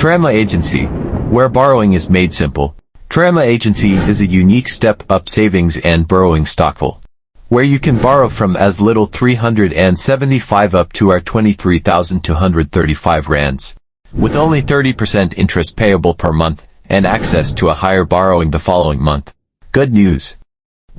TRAMA Agency, where borrowing is made simple. TRAMA Agency is a unique step-up savings and borrowing stockful, where you can borrow from as little 375 up to our 23,235 rands, with only 30% interest payable per month and access to a higher borrowing the following month. Good news!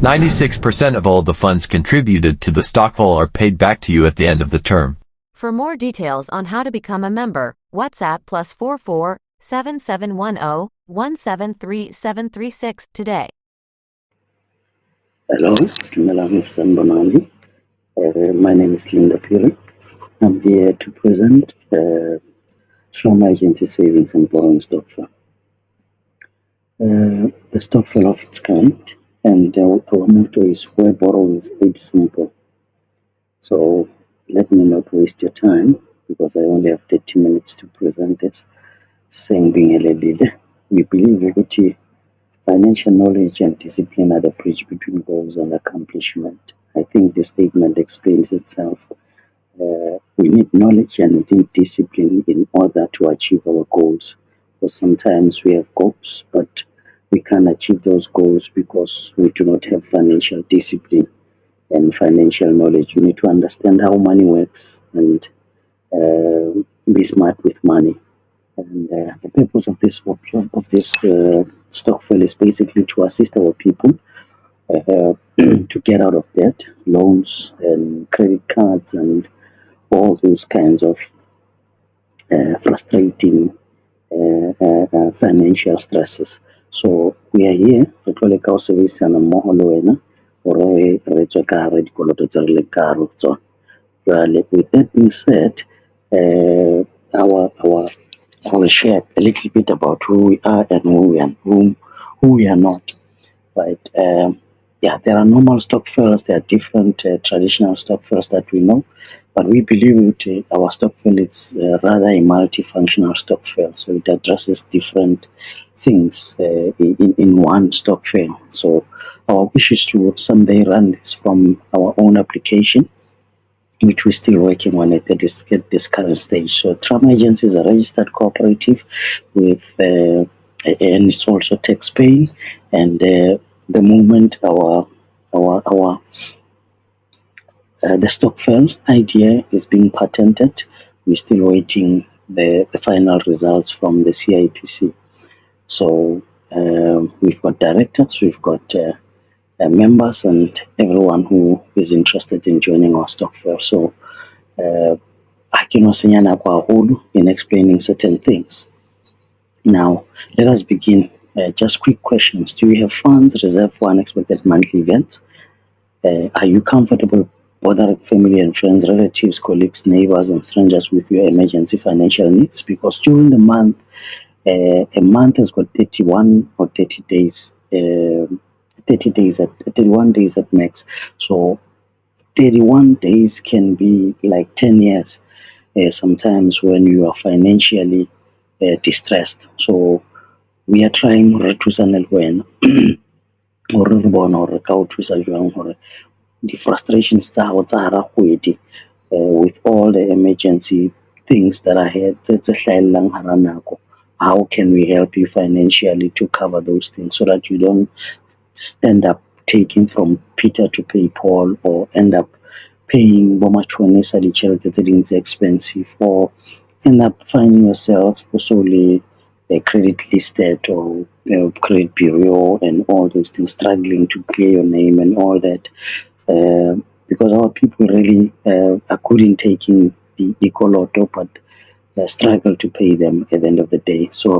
96% of all the funds contributed to the stockful are paid back to you at the end of the term. For more details on how to become a member, WhatsApp +44 7710 173736 today. Hello, my name is Linda Fury. I'm here to present TRAMA Agency Savings and Borrowing Stockful. The stockful of its kind, and our motto is where borrowing is made simple. So let me not waste your time, because I only have 30 minutes to present this. Saying being a leader, we believe that financial knowledge and discipline are the bridge between goals and accomplishment. I think the statement explains itself. We need knowledge and we need discipline in order to achieve our goals. Because sometimes we have goals, but we can't achieve those goals because we do not have financial discipline and financial knowledge. You need to understand how money works and be smart with money. And the purpose of this stockful is basically to assist our people to get out of debt, loans and credit cards and all those kinds of frustrating financial stresses. So we are here with that being said, I will share a little bit about who we are and who we are not. Right? There are normal stockfulls. There are different traditional stockfulls that we know, but we believe that our stockful is rather a multifunctional stockful. So it addresses different things in one stockful. So our wish is to someday run this from our own application, which we're still working on at this current stage. So TRAMA Agency is a registered cooperative with and it's also tax paying. And the moment the stockful idea is being patented, we're still waiting the final results from the CIPC. So we've got directors, we've got members and everyone who is interested in joining our stockful. So I cannot in explaining certain things. Now, let us begin. Just quick questions. Do you have funds reserved for unexpected monthly events? Are you comfortable bothering family and friends, relatives, colleagues, neighbors, and strangers with your emergency financial needs? Because during the month, a month has got 31 or 30 days. 31 days at max. So 31 days can be like 10 years sometimes when you are financially distressed. So we are trying to the frustrations with all the emergency things that are here. How can we help you financially to cover those things so that you don't end up taking from Peter to pay Paul, or end up paying it's expensive, or end up finding yourself solely credit listed or credit bureau and all those things, struggling to clear your name and all that, because our people really are good in taking the coloto, but struggle to pay them at the end of the day. So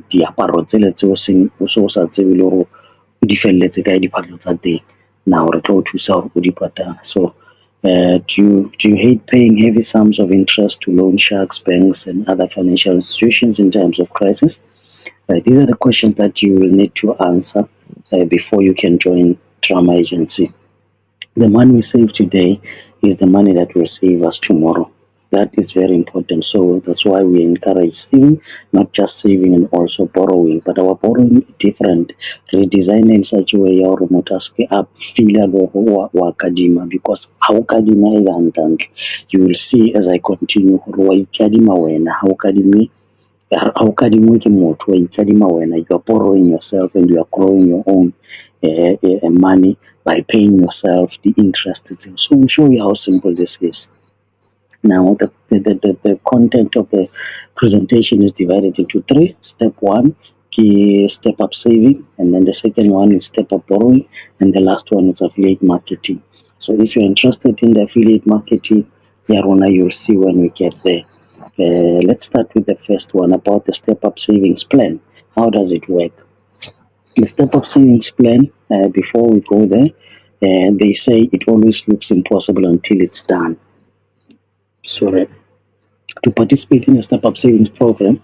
diaparo tsele tse o sa tsebe le gore o di felletse ka diphatlo tsa teng. Now re tlo thusa gore o di patala. So do you hate paying heavy sums of interest to loan sharks, banks, and other financial institutions in times of crisis? These are the questions that you will need to answer before you can join TRAMA Agency. The money we save today is the money that will save us tomorrow. That is very important. So that's why we encourage saving, not just saving and also borrowing. But our borrowing is different. Redesign in such a way or mutaske up feel wa kadima because how kadima is. You will see as I continue wa kadima wena how kadimi how kadimo ke motho wa ikadima wena. You are borrowing yourself and you are growing your own money by paying yourself the interest. So we'll show you how simple this is. Now, the content of the presentation is divided into three. Step one, key step up saving, and then the second one is step up borrowing, and the last one is affiliate marketing. So if you're interested in the affiliate marketing, Yarona, you'll see when we get there. Let's start with the first one about the step up savings plan. How does it work? The step up savings plan, before we go there, they say it always looks impossible until it's done. So to participate in a step up savings program,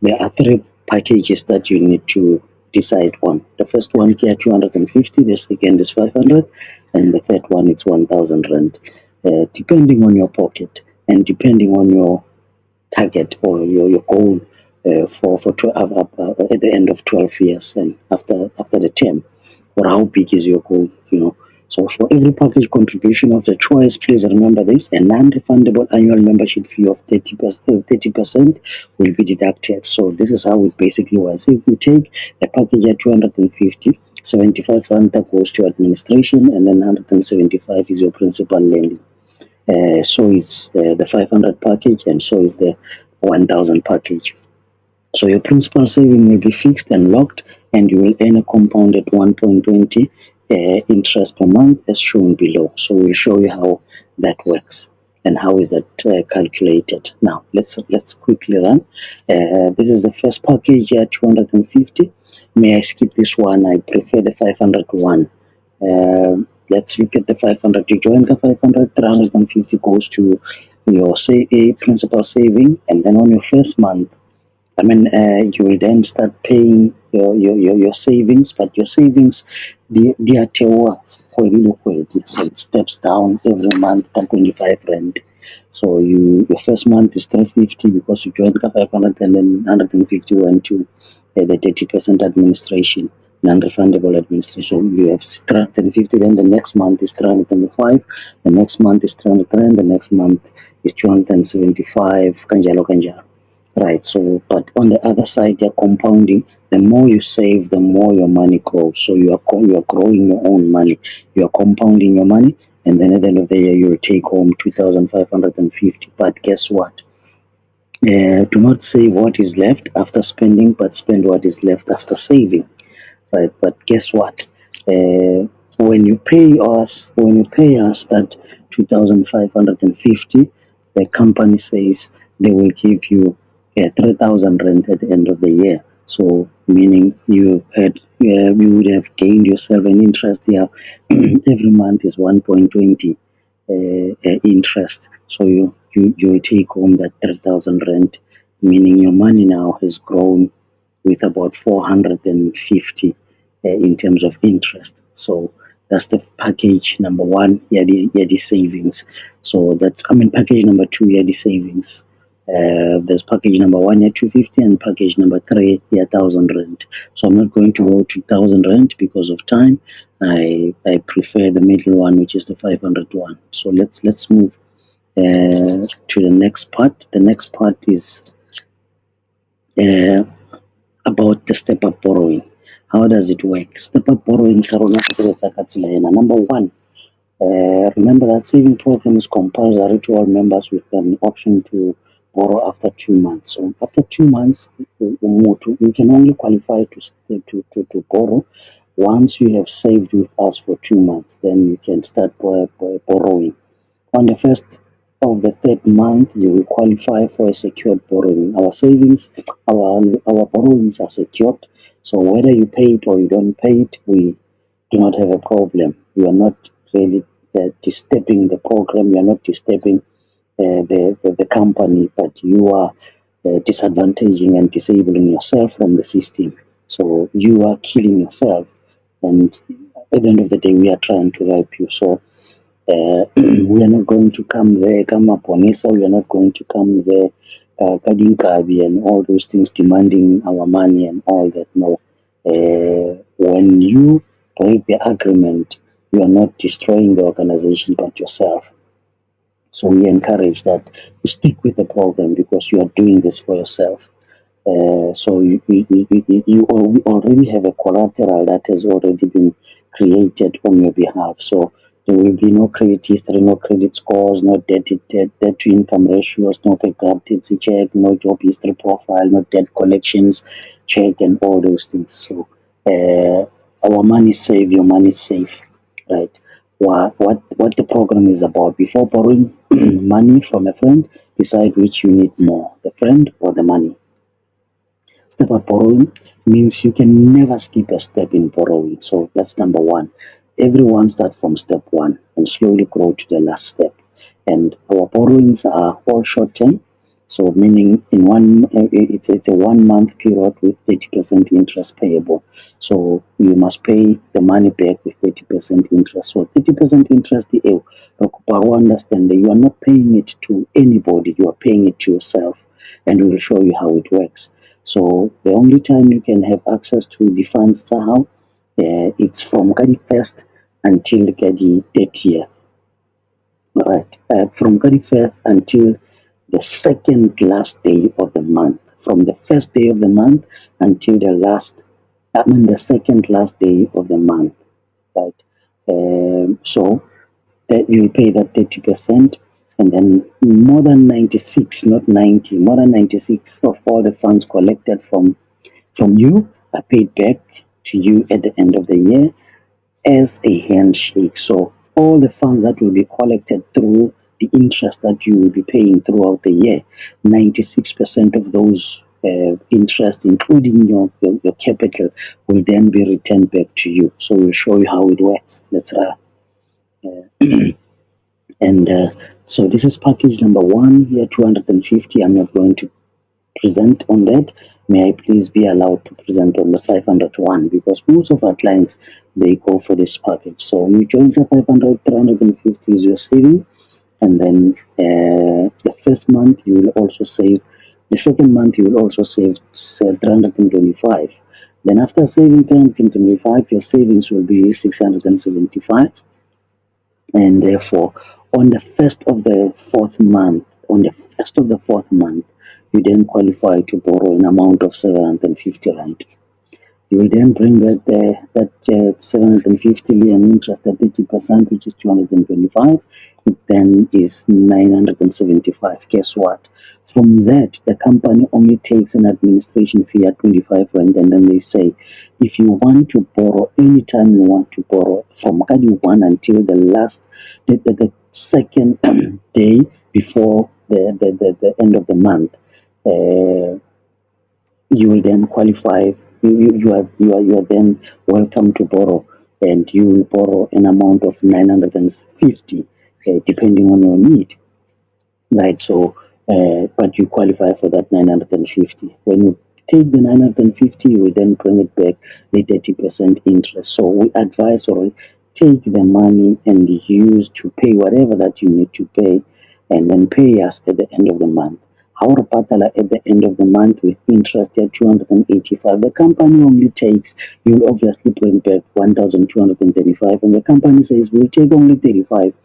there are three packages that you need to decide on. The first one here 250, the second is 500, and the third one is 1000 rand. Depending on your pocket and depending on your target or your goal at the end of 12 years and after the term, or how big is your goal, So for every package contribution of the choice, please remember this: a non-refundable annual membership fee of 30% will be deducted. So this is how it basically works. If you take a package at 250, 75 rand goes to administration, and then 175 is your principal lending. So is the 500 package, and so is the 1000 package. So your principal saving will be fixed and locked, and you will earn a compounded 1.20 interest per month as shown below. So we'll show you how that works and how is that calculated. Now let's quickly run. This is the first package at 250. May I skip this one? I prefer the 500 one. Let's look at the 500. You join the 500, 350 goes to your principal saving, and then on your first month, you will then start paying your savings, but your savings, they are so it steps down every month by 25 rand. So your first month is 350 because you joined the 500, and then 150 went to the 30% administration, non-refundable administration. So you have 350, then the next month is 325, the next month is 300 rand, the next month is 275, kanjalo kanjalo. Right. So, but on the other side, you're compounding. The more you save, the more your money grows. So you are growing your own money. You are compounding your money, and then at the end of the year, you'll take home 2,550. But guess what? Do not save what is left after spending, but spend what is left after saving. Right. But guess what? Uh, when you pay us that 2,550, the company says they will give you 3,000 rand at the end of the year. So meaning you would have gained yourself an interest here. Every month is 1.20 interest. So you will take home that 3,000 rand, meaning your money now has grown with about 450 in terms of interest. So that's the package number one, the savings. So that's, package number two, the savings. There's package number one, 250, and package number three, 1,000 rand. So I'm not going to go to 1,000 rand because of time. I prefer the middle one, which is the 500 one. So let's move to the next part. The next part is about the step up borrowing. How does it work? Step up borrowing, number one, remember that saving program is compulsory to all members with an option to borrow after 2 months. So after 2 months, you can only qualify to borrow once you have saved with us for 2 months. Then you can start borrowing. On the first of the third month, you will qualify for a secured borrowing. Our savings, our borrowings are secured. So whether you pay it or you don't pay it, we do not have a problem. You are not really disturbing the program. You are not disturbing the company, but you are disadvantaging and disabling yourself from the system. So you are killing yourself. And at the end of the day, we are trying to help you. So We are not going to come there, come up on Isa, we are not going to come there, Kadinkabi and all those things demanding our money and all that. No. When you break the agreement, you are not destroying the organization but yourself. So we encourage that you stick with the program because you are doing this for yourself. So we already have a collateral that has already been created on your behalf. So there will be no credit history, no credit scores, no debt to income ratios, no bankruptcy check, no job history profile, no debt collections check, and all those things. So our money is safe, your money is safe, right? What the program is about. Before borrowing money from a friend, decide which you need more, the friend or the money. Step up borrowing means you can never skip a step in borrowing. So that's number one. Everyone start from step one and slowly grow to the last step. And our borrowings are all short term. So meaning in it's a 1 month period with 30% interest payable. So you must pay the money back with 30% interest. So 30% interest, understand that you are not paying it to anybody, you are paying it to yourself, and we will show you how it works. So the only time you can have access to the funds somehow, it's from Gadi 1st until Gadi 30th. Right. From Gadi 1st until the second last day of the month. From the first day of the month until the second last day of the month. Right. So that you'll pay that 30%, and then more than 96, not 90, more than 96 of all the funds collected from you are paid back to you at the end of the year as a handshake. So all the funds that will be collected through the interest that you will be paying throughout the year, 96% of those interest, including your capital, will then be returned back to you. So we'll show you how it works. Let's and so this is package number one here, 250. I'm not going to present on that. May I please be allowed to present on the 501, because most of our clients, they go for this package. So you join the 500, 350 is your saving, and then the first month you will also save, the second month you will also save 325. Then after saving 325, your savings will be 675, and therefore on the first of the fourth month, you then qualify to borrow an amount of 750 rand. You will then bring that 750 and interest at 30%, which is 225. It then is 975. Guess what? From that, the company only takes an administration fee at 25 rand, and then they say, if you want to borrow, anytime you want to borrow, from Kadi 1 until the second day before the end of the month, you will then qualify. You are then welcome to borrow, and you will borrow an amount of 950, depending on your need, right? So, but you qualify for that 950. When you take the 950, you will then bring it back with 30% interest. So we advise, or take the money and use to pay whatever that you need to pay, and then pay us at the end of the month. Our patala at the end of the month with interest at 285. The company only takes, you'll obviously bring back 1,235, and the company says we'll take only 35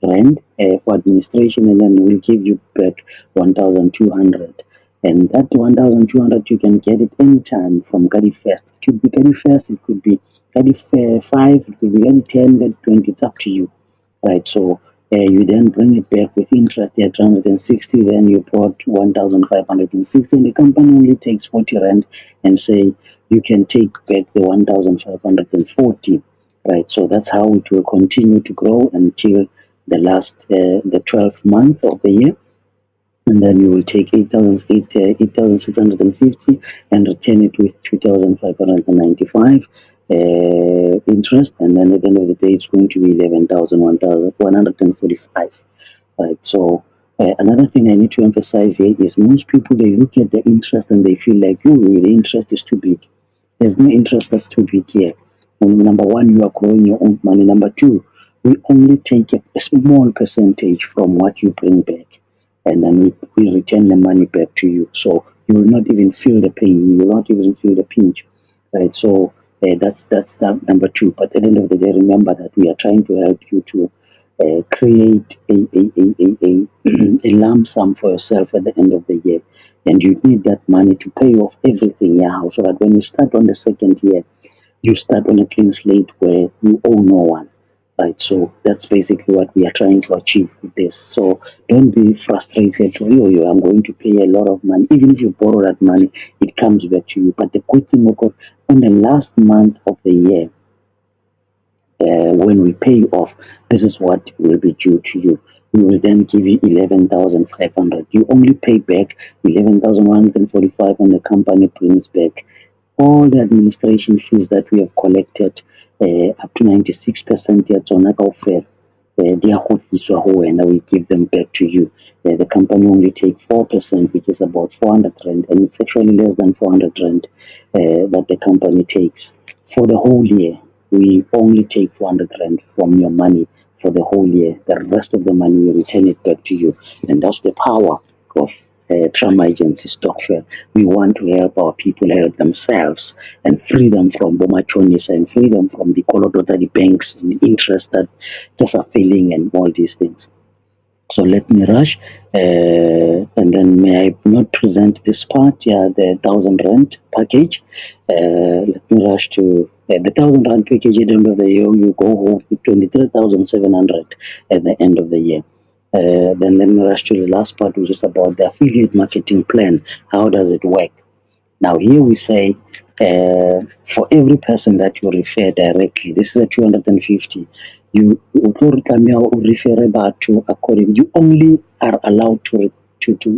rand for administration, and then we'll give you back 1,200. And that 1,200, you can get it anytime from Gadi First. It could be Gadi First, it could be Gadi 5, it could be Gadi 10, Gadi 20, it's up to you. Right, so you then bring it back with interest at 360, then you brought 1,560, and the company only takes 40 rand and say you can take back the 1,540. Right, so that's how it will continue to grow until the 12th month of the year, and then you will take 8,650 and return it with 2,595 interest, and then at the end of the day it's going to be 11,145. Right, so another thing I need to emphasize here is most people, they look at the interest and they feel like, oh, the interest is too big. There's no interest that's too big here. Number one, you are growing your own money. Number two, we only take a small percentage from what you bring back, and then we return the money back to you. So you will not even feel the pain. You will not even feel the pinch, right? So that's number two. But at the end of the day, remember that we are trying to help you to create a lump sum for yourself at the end of the year, and you need that money to pay off everything now, so that when you start on the second year, you start on a clean slate where you owe no one. Right, so that's basically what we are trying to achieve with this. So don't be frustrated. I'm going to pay a lot of money. Even if you borrow that money, it comes back to you. But the good thing, on the last month of the year, when we pay off, this is what will be due to you. We will then give you 11,500. You only pay back 11,145, and the company brings back all the administration fees that we have collected, up to 96% ya tsona kaofela. Di a kgutliswa ho wena, we give them back to you. The company only take 4%, which is about 400 rand, and it's actually less than 400 rand that the company takes for the whole year. We only take 400 rand from your money for the whole year. The rest of the money we return it back to you, and that's the power of TRAMA Agency Stokvel. We want to help our people help themselves and free them from bomachonis and free them from the kolodota, the banks, and the interest that just are failing and all these things. So let me rush, and then may I not present this part? Yeah, the 1,000 rand package. Let me rush to the 1,000 rand package. At the end of the year, you go home with 23,700 at the end of the year. Then let me rush to the last part, which is about the affiliate marketing plan. How does it work? Now, here we say for every person that you refer directly, this is a 250. You refer about to according. You only are allowed to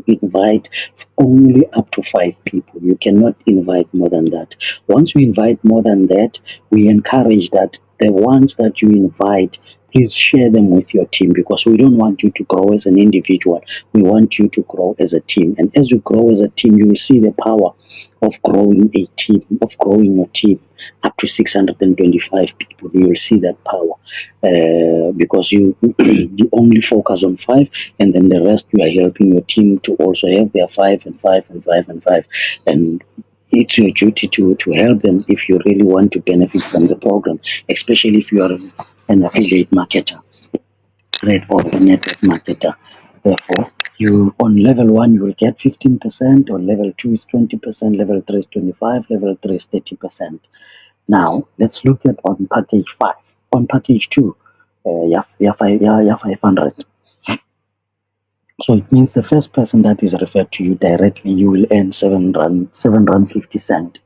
invite only up to 5 people. You cannot invite more than that. Once you invite more than that, we encourage that the ones that you invite, please share them with your team, because we don't want you to grow as an individual. We want you to grow as a team. And as you grow as a team, you will see the power of growing a team, of growing your team up to 625 people. You will see that power because you you only focus on 5, and then the rest you are helping your team to also have their 5 and 5 and 5 and 5. And it's your duty to help them if you really want to benefit from the program, especially if you are an affiliate marketer, right, or a network marketer. Therefore, you on level 1 you will get 15%, on level 2 is 20%, level 3 is 25%, level 3 is 30%. Now let's look at on package 5. On package 2, you have 500. So it means the first person that is referred to you directly, you will earn 7 rand 50 cent.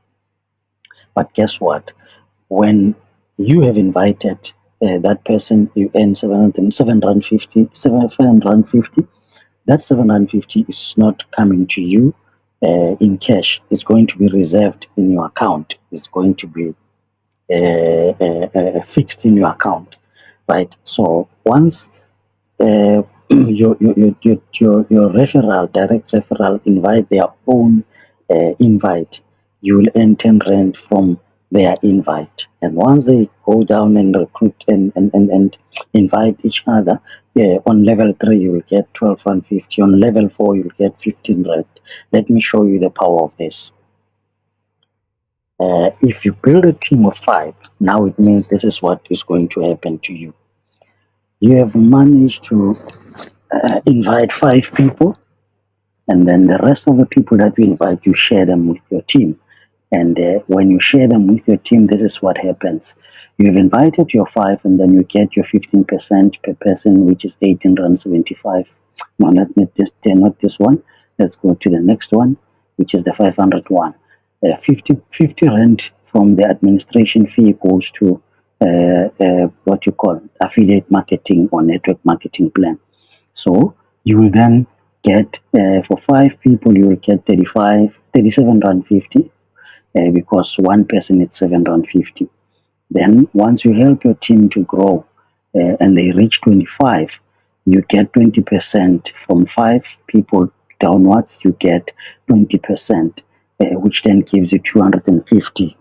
But guess what? When you have invited that person, you earn 7 rand 50. That 750 is not coming to you in cash. It's going to be reserved in your account. It's going to be fixed in your account, right? So once your referral, direct referral, invite their own invite, you will earn 10 rand from their invite. And once they go down and recruit and invite each other, on level 3 you will get 12 rand 50. On level 4 you will get 15 rand. Let me show you the power of this. If you build a team of 5, now it means this is what is going to happen to you. You have managed to invite 5 people, and then the rest of the people that you invite, you share them with your team. And when you share them with your team, this is what happens. You've invited your 5, and then you get your 15% per person, which is 18 rand 75. No, not this one. Let's go to the next one, which is the 500 one. 50 rand from the administration fee goes to what you call affiliate marketing or network marketing plan. So you will then get for 5 people, you will get 37 rand 50, because one person is 7 rand 50. Then once you help your team to grow and they reach 25, you get 20% from 5 people downwards. You get 20%, which then gives you 250,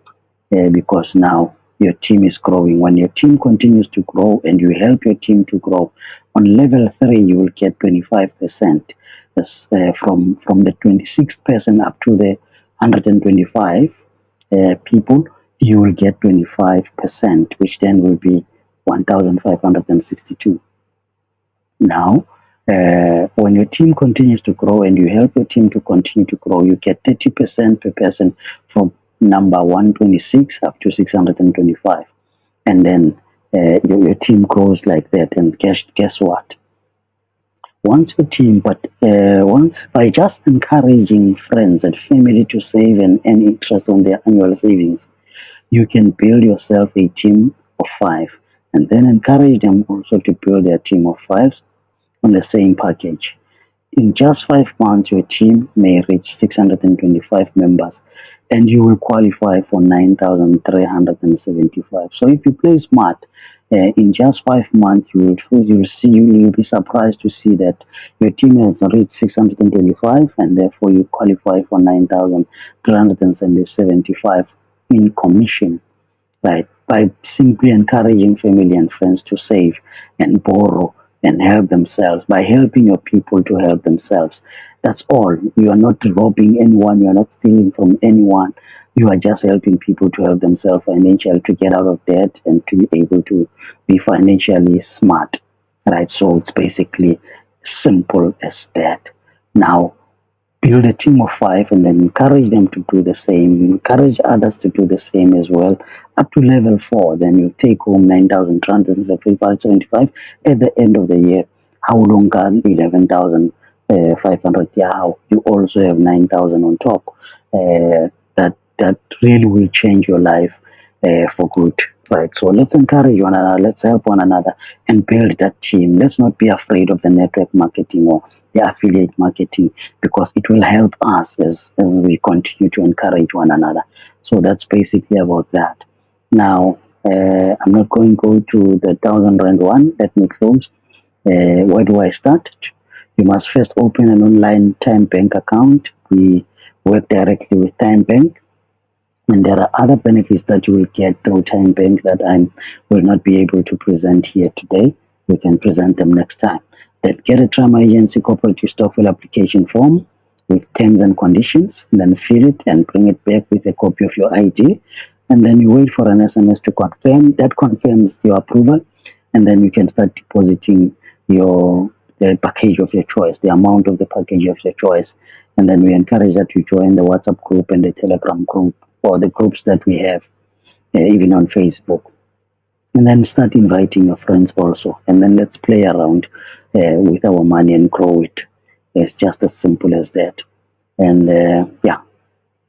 because now your team is growing. When your team continues to grow and you help your team to grow, on level 3 you will get 25%. That's from the 26th person up to the 125 people, you will get 25%, which then will be 1,562. Now, when your team continues to grow and you help your team to continue to grow, you get 30% per person from number 126 up to 625. And then your team grows like that. And guess what? Once by just encouraging friends and family to save and earn interest on their annual savings, you can build yourself a team of 5, and then encourage them also to build their team of 5s on the same package. In just 5 months, your team may reach 625 members and you will qualify for 9,375. So if you play smart, in just 5 months, you'll be surprised to see that your team has reached 625 and therefore you qualify for 9,375 in commission, right? By simply encouraging family and friends to save and borrow and help themselves, by helping your people to help themselves. That's all. You are not robbing anyone, you are not stealing from anyone. You are just helping people to help themselves financially, to get out of debt and to be able to be financially smart, right? So it's basically simple as that. Now, build a team of 5 and then encourage them to do the same. Encourage others to do the same as well. Up to level 4, then you take home 9,375 at the end of the year. How long can 11,500? Yeah, how you also have 9,000 on top. That really will change your life for good. Right, so let's encourage one another, let's help one another and build that team. Let's not be afraid of the network marketing or the affiliate marketing, because it will help us as we continue to encourage one another. So that's basically about that. Now, I'm not going to go to the 1,000 Rand one. Let me close. Where do I start? You must first open an online Time Bank account. We work directly with Time Bank. And there are other benefits that you will get through Time Bank that I will not be able to present here today. We can present them next time. Then get a TRAMA Agency Cooperative Stokvel application form with terms and conditions, and then fill it and bring it back with a copy of your ID. And then you wait for an SMS to confirm. That confirms your approval. And then you can start depositing the package of your choice, the amount of the package of your choice. And then we encourage that you join the WhatsApp group and the Telegram group, or the groups that we have, even on Facebook. And then start inviting your friends also. And then let's play around with our money and grow it. It's just as simple as that. And yeah,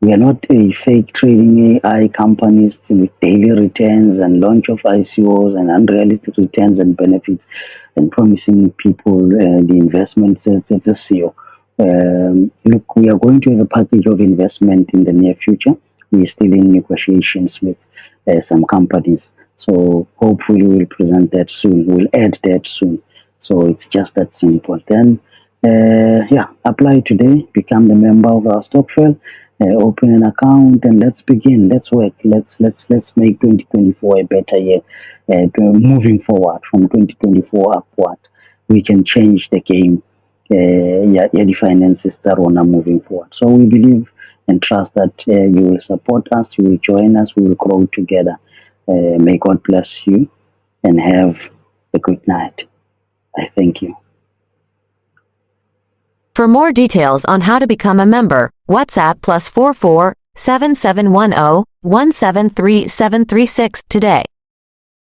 we are not a fake trading AI companies with daily returns and launch of ICOs and unrealistic returns and benefits and promising people the investments. It's a CEO. Look, we are going to have a package of investment in the near future. We are still in negotiations with some companies. So hopefully we'll present that soon. We'll add that soon. So it's just that simple. Then, yeah, apply today. Become the member of our Stokvel. Open an account and let's begin. Let's work. Let's make 2024 a better year. Moving forward from 2024 upward, we can change the game. Yeah, the finances that are moving forward. So we believe and trust that you will support us, you will join us, we will grow together. May God bless you and have a good night. I thank you. For more details on how to become a member, WhatsApp +44 7710 173736 today.